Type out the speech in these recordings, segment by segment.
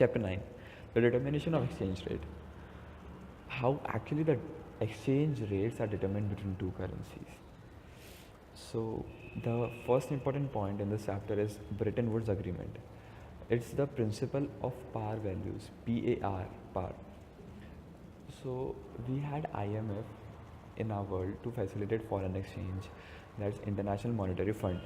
Chapter 9, the determination of exchange rate. How actually the exchange rates are determined between two currencies. So, the first important point in this chapter is Bretton Woods Agreement. It's the principle of par values, PAR, par. So, we had IMF in our world to facilitate foreign exchange, that's International Monetary Fund.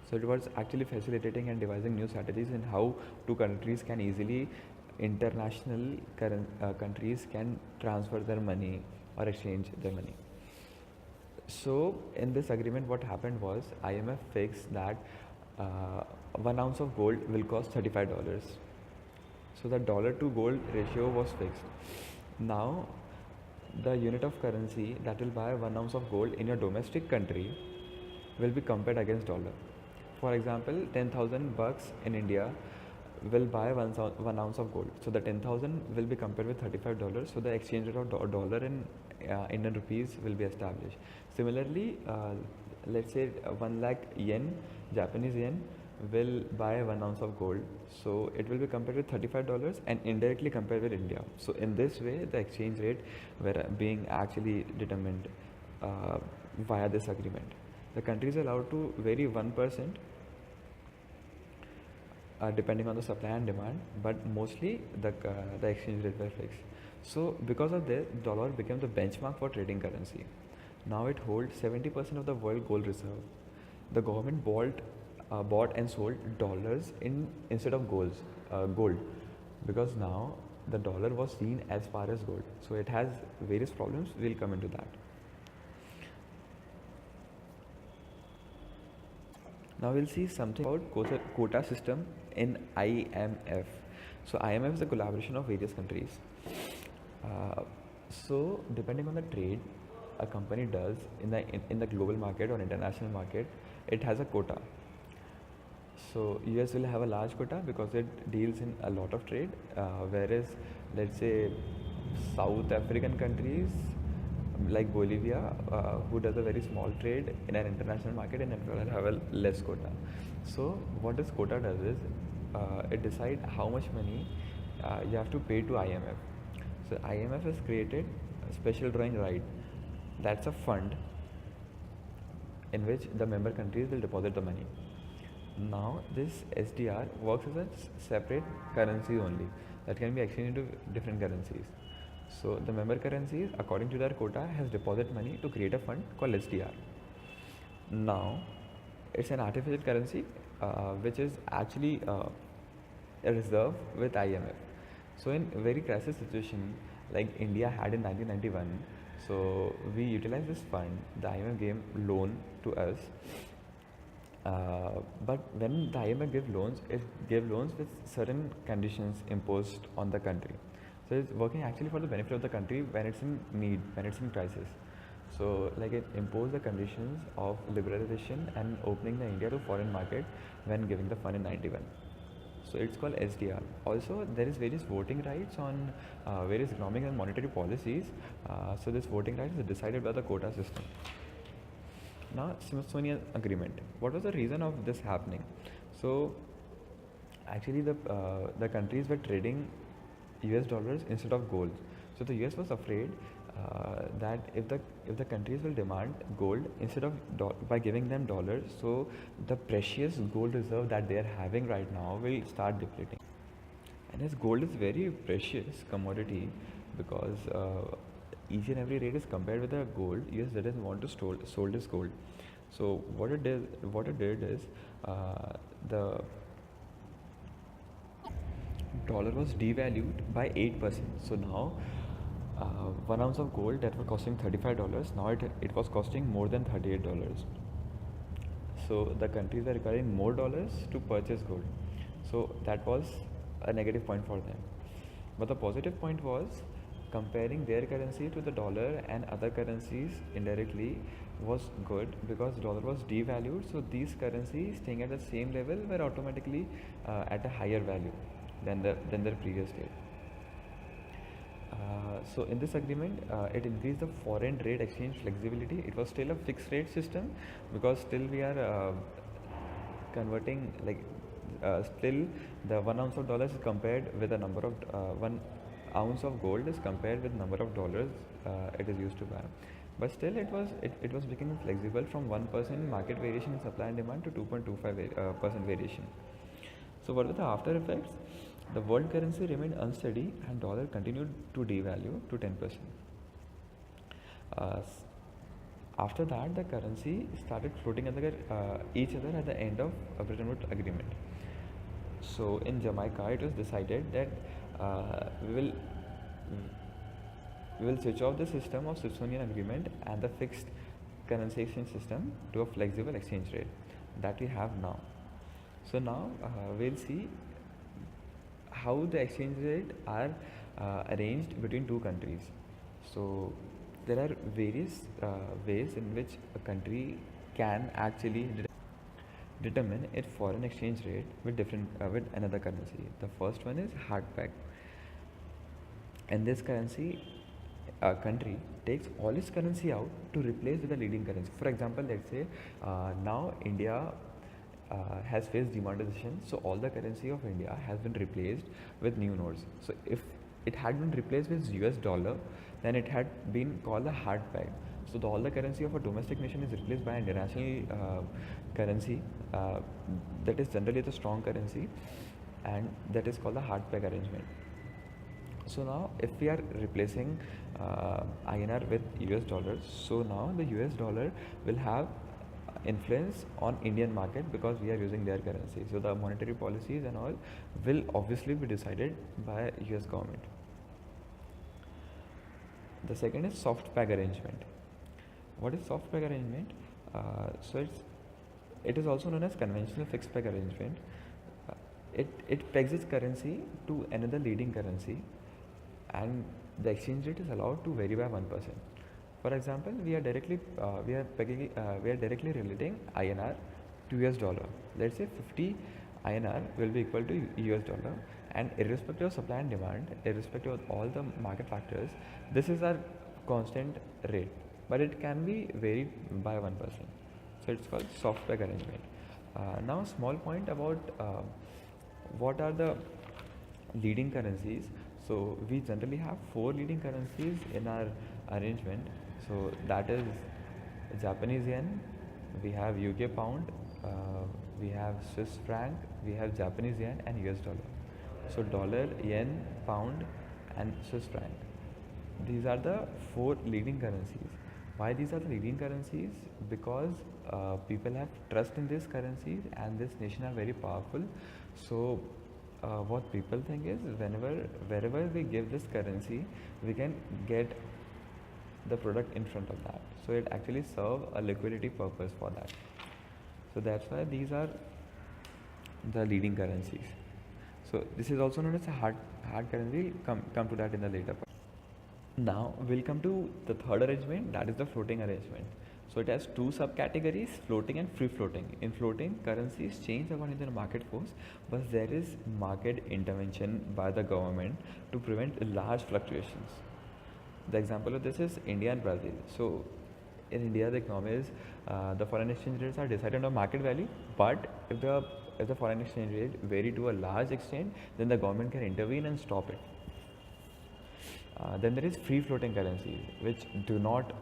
So, it was actually facilitating and devising new strategies in how two countries can easily, countries can transfer their money or exchange their money. So, in this agreement, what happened was IMF fixed that 1 ounce of gold will cost $35. So, the dollar to gold ratio was fixed. Now, the unit of currency that will buy 1 ounce of gold in your domestic country will be compared against dollar. For example, 10,000 bucks in India will buy 1 ounce of gold. So the 10,000 will be compared with $35. So the exchange rate of dollar in Indian rupees will be established. Similarly, let's say 1 lakh yen, Japanese yen, will buy 1 ounce of gold. So it will be compared with $35 and indirectly compared with India. So in this way, the exchange rate were being actually determined via this agreement. The country is allowed to vary 1% depending on the supply and demand, but mostly the exchange rate were fixed. So because of this, dollar became the benchmark for trading currency. Now it holds 70% of the world gold reserve. The government bought and sold dollars instead of gold, because now the dollar was seen as far as gold. So it has various problems. We'll come into that. Now we'll see something about quota system in IMF. So IMF is a collaboration of various countries. So depending on the trade a company does in the global market or international market, it has a quota. So US will have a large quota because it deals in a lot of trade, whereas let's say South African countries like Bolivia, who does a very small trade in an international market, and it will have a less quota. So what this quota does is it decides how much money you have to pay to IMF. So IMF has created a special drawing right. That's a fund in which the member countries will deposit the money. Now this SDR works as a separate currency only that can be exchanged into different currencies. So the member currencies, according to their quota, has deposit money to create a fund called SDR. Now it's an artificial currency which is actually a reserve with IMF. So in a very crisis situation like India had in 1991, so we utilized this fund. The IMF gave loan to us. But when the IMF gave loans, it gave loans with certain conditions imposed on the country. So it's working actually for the benefit of the country when it's in need, when it's in crisis. So like it imposed the conditions of liberalization and opening the India to foreign market when giving the fund in 91. So it's called SDR. Also, there is various voting rights on various economic and monetary policies. So this voting rights is decided by the quota system. Now, Smithsonian Agreement. What was the reason of this happening? So, actually, the countries were trading US dollars instead of gold. So the US was afraid that if the countries will demand gold instead of by giving them dollars, so the precious gold reserve that they are having right now will start depleting. And as gold is very precious commodity, because each and every rate is compared with the gold, US doesn't want to sold this gold. So what it did is the dollar was devalued by 8%. So now 1 ounce of gold that was costing $35, now it was costing more than $38. So the countries are requiring more dollars to purchase gold. So that was a negative point for them. But the positive point was comparing their currency to the dollar and other currencies indirectly was good, because dollar was devalued. So these currencies staying at the same level were automatically at a higher value than their previous state. So in this agreement, it increased the foreign trade exchange flexibility. It was still a fixed rate system, because still we are converting, like still the 1 ounce of dollars is compared with the number of 1 ounce of gold is compared with number of dollars it is used to buy. But still, it was becoming flexible from 1% market variation in supply and demand to 2.25% variation. So what were the after effects? The world currency remained unsteady and dollar continued to devalue to 10%. After that, the currency started floating under each other at the end of a Bretton Woods agreement. So in Jamaica, it was decided that we will switch off the system of Smithsonian agreement and the fixed currency exchange system to a flexible exchange rate that we have now. So now we'll see how the exchange rate are arranged between two countries. So there are various ways in which a country can actually determine its foreign exchange rate with another currency. The first one is hard peg. In this currency, a country takes all its currency out to replace with a leading currency. For example, let's say now India has faced demonetization, so all the currency of India has been replaced with new notes. So if it had been replaced with US dollar, then it had been called a hard peg. So all the currency of a domestic nation is replaced by an international currency that is generally the strong currency, and that is called the hard peg arrangement. So now if we are replacing INR with US dollars, so now the US dollar will have influence on Indian market because we are using their currency. So the monetary policies and all will obviously be decided by US government. The second is soft peg arrangement. What is soft peg arrangement? So it is also known as conventional fixed peg arrangement. It pegs its currency to another leading currency, and the exchange rate is allowed to vary by 1%. For example, we are directly relating INR to US dollar. Let's say 50 INR will be equal to US dollar, and irrespective of supply and demand, irrespective of all the market factors, this is our constant rate, but it can be varied by 1%. So it's called soft peg arrangement. Now, small point about what are the leading currencies. So we generally have 4 leading currencies in our arrangement. So that is Japanese yen, we have UK pound, we have Swiss franc, we have Japanese yen, and US dollar. So dollar, yen, pound, and Swiss franc. These are the 4 leading currencies. Why these are the leading currencies? Because people have trust in these currencies, and this nation are very powerful. So what people think is wherever we give this currency, we can get the product in front of that. So it actually serve a liquidity purpose for that. So that's why these are the leading currencies. So this is also known as a hard currency. Come to that in the later part. Now we'll come to the third arrangement, that is the floating arrangement. So it has 2 subcategories, floating and free floating. In floating, currencies change according to the market force, but there is market intervention by the government to prevent large fluctuations. The example of this is India and Brazil. So in India, the economy is the foreign exchange rates are decided on market value, but if the foreign exchange rate vary to a large extent, then the government can intervene and stop it. Then there is free floating currencies, which do not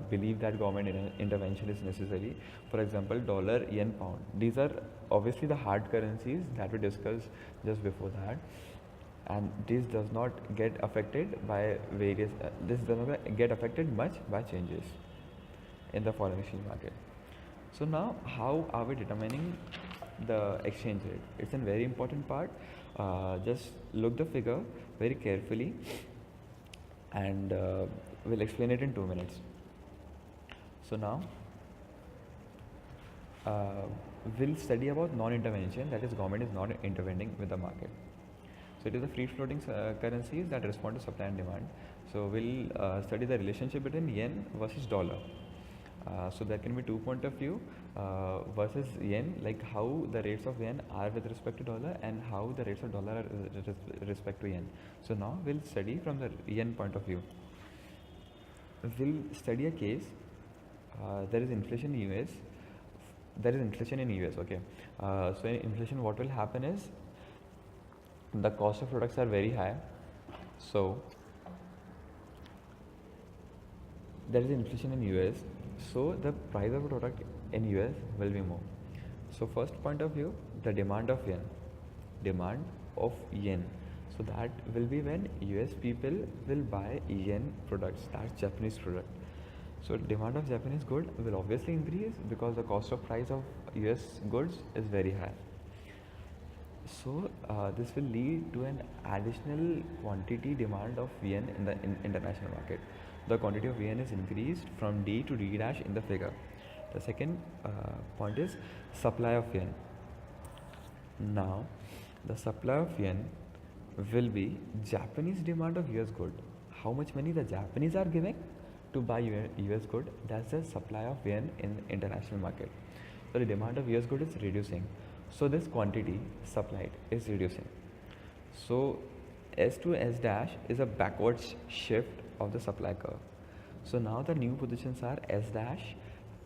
believe that government intervention is necessary. For example, dollar, yen, pound. These are obviously the hard currencies that we discussed just before that, and this does not get affected by this does not get affected much by changes in the foreign exchange market. So now, how are we determining the exchange rate? It's a very important part. Just look the figure very carefully, and we'll explain it in 2 minutes. So now we'll study about non-intervention, that is government is not intervening with the market. So it is the free floating currencies that respond to supply and demand. So we'll study the relationship between yen versus dollar. So there can be 2 point of view versus yen, like how the rates of yen are with respect to dollar and how the rates of dollar are with respect to yen. So now we'll study from the yen point of view. We'll study a case. There is inflation in US there is inflation in US. Okay, so in inflation, what will happen is the cost of products are very high. So there is inflation in US, so the price of a product in US will be more. So first point of view, the demand of yen. So that will be when US people will buy yen products, that's Japanese product. So demand of Japanese good will obviously increase because the cost of price of US goods is very high. So this will lead to an additional quantity demand of yen in the international market. The quantity of yen is increased from D to D dash in the figure. The second point is supply of yen. Now, the supply of yen will be Japanese demand of US good. How much money the Japanese are giving to buy US good? That's the supply of yen in international market. So the demand of US good is reducing. So this quantity supplied is reducing. So S to S dash is a backwards shift of the supply curve. So now the new positions are S dash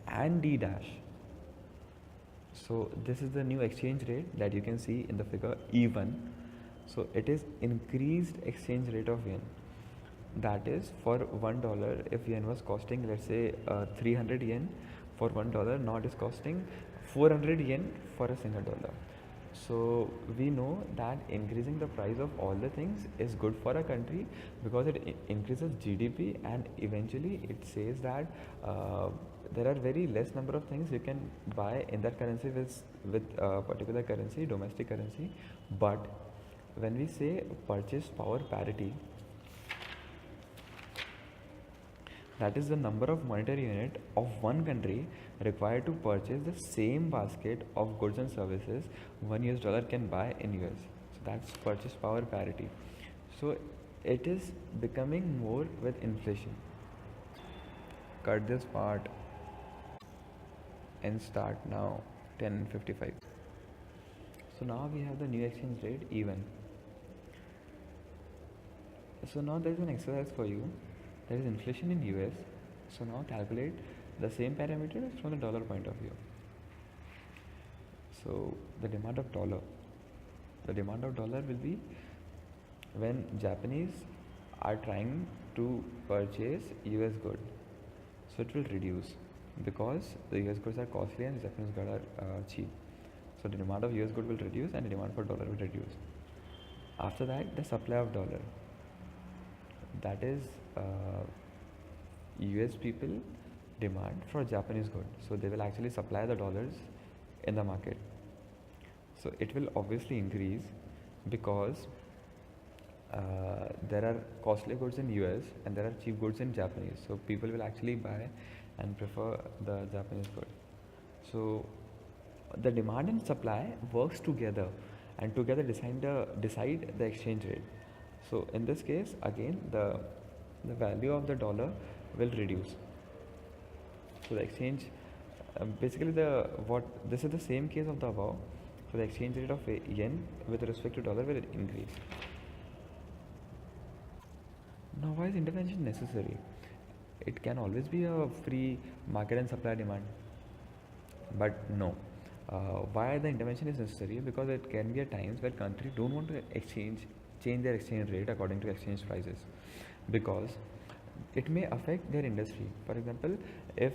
and D dash. So this is the new exchange rate that you can see in the figure E1. So it is increased exchange rate of yen. That is for $1, if yen was costing, let's say 300 yen for $1, now it is costing 400 yen for a single dollar. So we know that increasing the price of all the things is good for a country because it increases GDP, and eventually it says that there are very less number of things you can buy in that currency with a particular currency, domestic currency. But when we say purchase power parity, that is the number of monetary unit of one country required to purchase the same basket of goods and services one US dollar can buy in US. So that's purchase power parity. So it is becoming more with inflation. Cut this part and start now 10:55. So now we have the new exchange rate even. So now there is an exercise for you. There is inflation in US. So now calculate the same parameters from the dollar point of view. So the demand of dollar will be when Japanese are trying to purchase US good. So it will reduce because the US goods are costly and Japanese goods are cheap. So the demand of US good will reduce and the demand for dollar will reduce. After that, the supply of dollar. That is US people demand for Japanese good. So they will actually supply the dollars in the market. So it will obviously increase because there are costly goods in US and there are cheap goods in Japanese. So people will actually buy and prefer the Japanese good. So the demand and supply works together and together decide the exchange rate. So in this case, again, the value of the dollar will reduce. So the exchange, basically this is the same case of the above. So the exchange rate of yen with respect to dollar will increase. Now, why is intervention necessary? It can always be a free market and supply demand, but no. Why the intervention is necessary? Because it can be at times where countries don't want to change their exchange rate according to exchange prices, because it may affect their industry. For example, if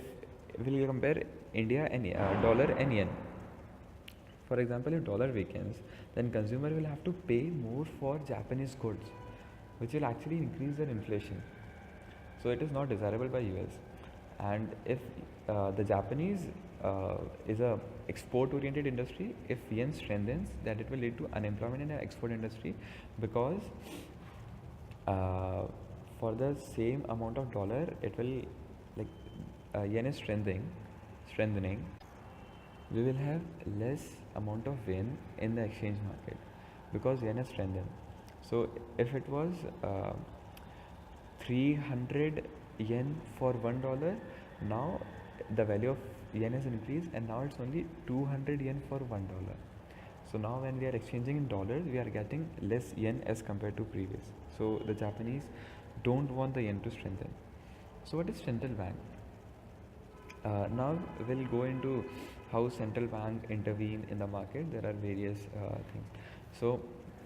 we'll compare India and dollar and yen. For example, if dollar weakens, then consumer will have to pay more for Japanese goods, which will actually increase their inflation. So it is not desirable by US. And if the Japanese is a export oriented industry, if yen strengthens, that it will lead to unemployment in the export industry, because for the same amount of dollar, it will, like, yen is strengthening, we will have less amount of yen in the exchange market because yen has strengthened. So if it was 300 yen for $1, now the value of yen has increased and now it's only 200 yen for $1. So now when we are exchanging in dollars, we are getting less yen as compared to previous. So the Japanese don't want the yen to strengthen. So what is central bank? Now we'll go into how central bank intervene in the market. There are various things. So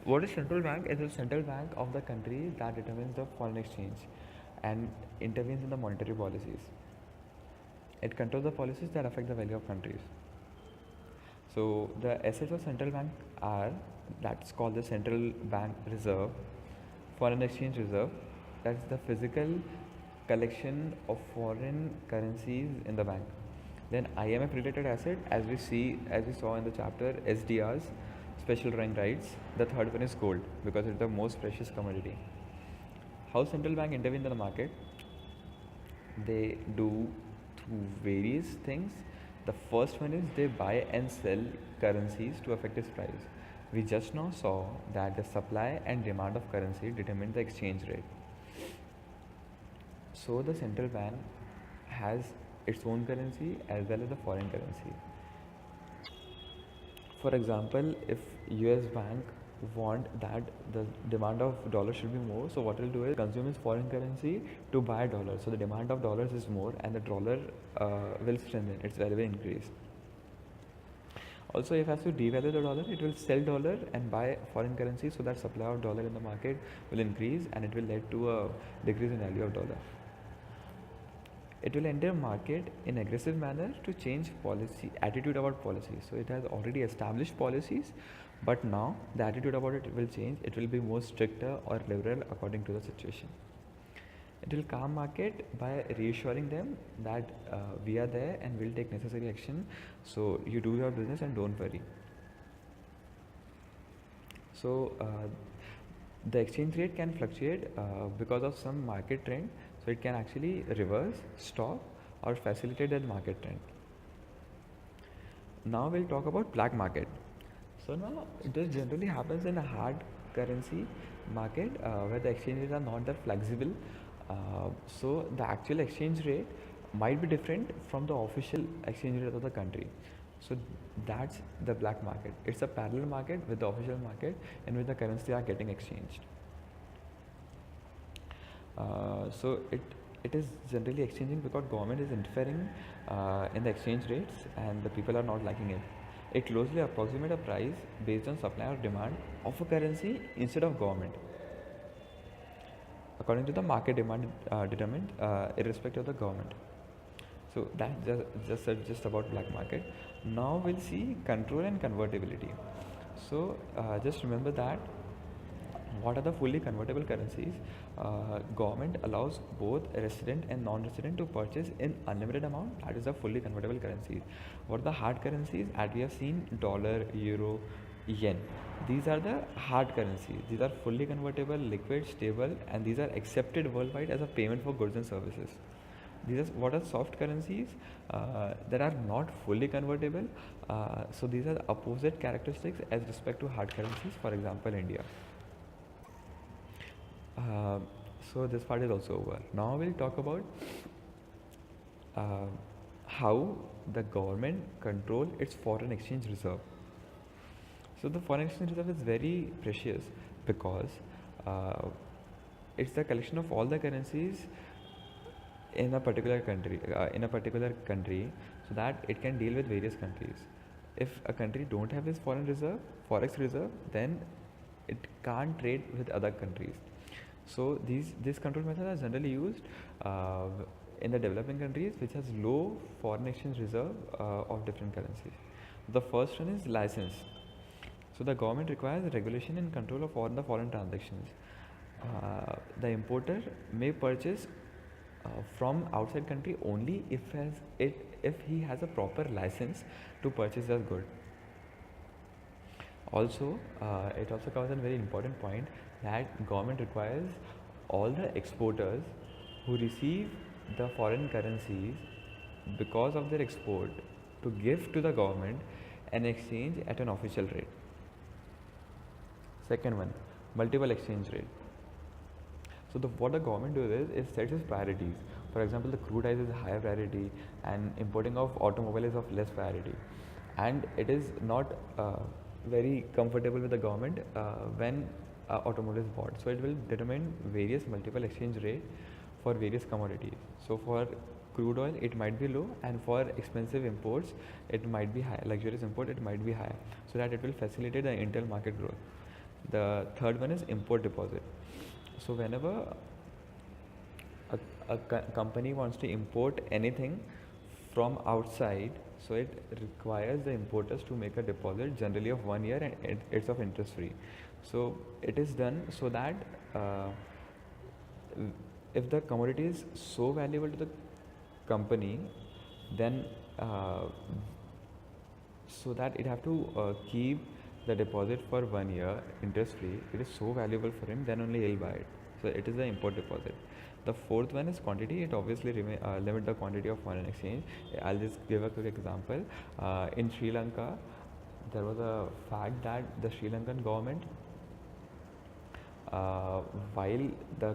what is central bank? It is central bank of the country that determines the foreign exchange and intervenes in the monetary policies. It controls the policies that affect the value of countries. So the assets of central bank are, that's called the central bank reserve, foreign exchange reserve. That's the physical collection of foreign currencies in the bank. Then IMF related asset, as we saw in the chapter, SDRs, special drawing rights. The third one is gold because it's the most precious commodity. How central bank intervene in the market? They do through various things. The first one is they buy and sell currencies to affect its price. We just now saw that the supply and demand of currency determine the exchange rate. So the central bank has its own currency as well as the foreign currency. For example, if US bank want that the demand of dollars should be more, so what it will do is consume its foreign currency to buy dollars. So the demand of dollars is more and the dollar will strengthen, its value will increase. Also, if it has to devalue the dollar, it will sell dollar and buy foreign currency, so that supply of dollar in the market will increase and it will lead to a decrease in value of dollar. It will enter market in aggressive manner to change policy attitude about policies. So it has already established policies, but now the attitude about it will change. It will be more stricter or liberal according to the situation. It will calm market by reassuring them that we are there and will take necessary action. So you do your business and don't worry. So the exchange rate can fluctuate because of some market trend. So it can actually reverse, stop, or facilitate that market trend. Now we'll talk about black market. So now this generally happens in a hard currency market where the exchanges are not that flexible. So the actual exchange rate might be different from the official exchange rate of the country. So that's the black market. It's a parallel market with the official market in which the currency are getting exchanged. So it is generally exchanging because government is interfering in the exchange rates and the people are not liking it. It closely approximates a price based on supply or demand of a currency instead of government, according to the market demand determined irrespective of the government. So that's just about black market. Now we'll see control and convertibility. So just remember that what are the fully convertible currencies? Government allows both resident and non-resident to purchase in unlimited amount. That is the fully convertible currencies. What are the hard currencies? As we have seen, dollar, euro, yen. These are the hard currencies. These are fully convertible, liquid, stable, and these are accepted worldwide as a payment for goods and services. These are what are soft currencies that are not fully convertible. So these are the opposite characteristics as respect to hard currencies. For example, India. So this part is also over. Now we'll talk about how the government control its foreign exchange reserve. So the foreign exchange reserve is very precious because it's the collection of all the currencies in a particular country, so that it can deal with various countries. If a country don't have this forex reserve, then it can't trade with other countries. So these control methods are generally used in the developing countries which has low foreign exchange reserve of different currencies. The first one is license. So the government requires regulation and control of all the foreign transactions. The importer may purchase from outside country only if he has a proper license to purchase the good. Also, it also covers a very important point that government requires all the exporters who receive the foreign currencies because of their export to give to the government and exchange at an official rate. Second one, multiple exchange rate. So what the government does is sets its priorities. For example, the crude oil is a higher priority and importing of automobile is of less priority. And it is not very comfortable with the government when automobile is bought. So it will determine various multiple exchange rate for various commodities. So for crude oil it might be low, and for expensive imports it might be high, luxurious import it might be high, so that it will facilitate the internal market growth. The third one is import deposit. So whenever a company wants to import anything from outside, so it requires the importers to make a deposit, generally of 1 year, and it's of interest free. So it is done so that if the commodity is so valuable to the company, then so that it have to keep the deposit for 1 year interest free, it is so valuable for him, then only he'll buy it. So it is the import deposit. The fourth one is quantity. It obviously limit the quantity of foreign exchange. I'll just give a quick example. In Sri Lanka, there was a fact that the Sri Lankan government, while the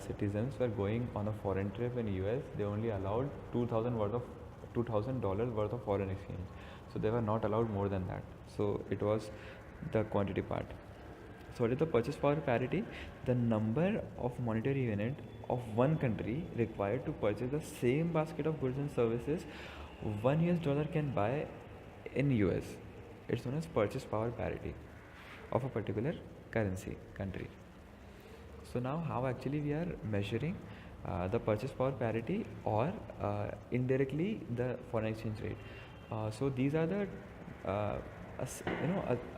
citizens were going on a foreign trip in US, they only allowed $2,000 worth of foreign exchange. So they were not allowed more than that. So it was the quantity part. So what is the purchase power parity? The number of monetary unit of one country required to purchase the same basket of goods and services $1 can buy in US. It's known as purchase power parity of a particular country. So now how actually we are measuring the purchase power parity, or indirectly the foreign exchange rate. So these are the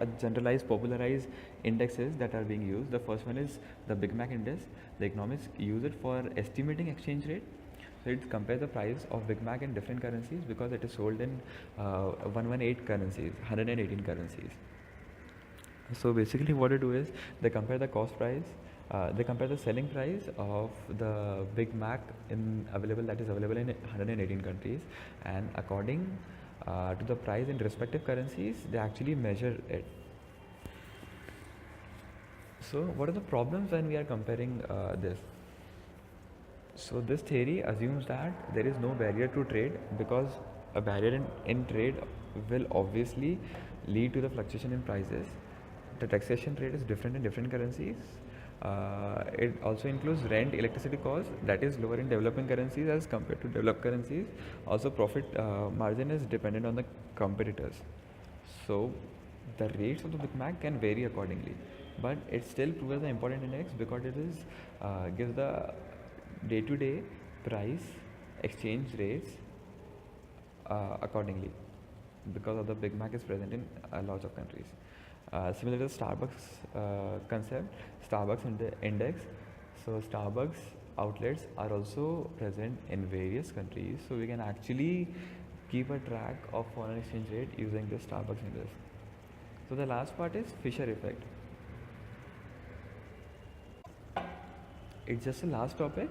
a generalized popularized indexes that are being used. The first one is the Big Mac index. The economists use it for estimating exchange rate. So it compares the price of Big Mac in different currencies, because it is sold in 118 currencies, 118 currencies. So basically what they do is they compare the cost price, they compare the selling price of the Big Mac that is available in 118 countries, and according to the price in respective currencies, they actually measure it. So what are the problems when we are comparing this? So this theory assumes that there is no barrier to trade, because a barrier in trade will obviously lead to the fluctuation in prices. The taxation rate is different in different currencies. It also includes rent, electricity cost, that is lower in developing currencies as compared to developed currencies. Also profit margin is dependent on the competitors. So the rates of the Big Mac can vary accordingly, but it still proves the important index, because it is gives the day-to-day price exchange rates accordingly, because of the Big Mac is present in lots of countries. Similar to the Starbucks concept, Starbucks index. So Starbucks outlets are also present in various countries, so we can actually keep a track of foreign exchange rate using the Starbucks index. So the last part is Fisher effect. It's just the last topic,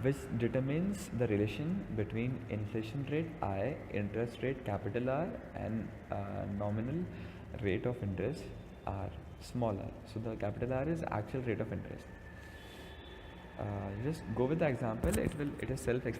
which determines the relation between inflation rate I, interest rate capital R, and nominal rate of interest R, small r. So the capital R is actual rate of interest. Just go with the example. It is self-explanatory.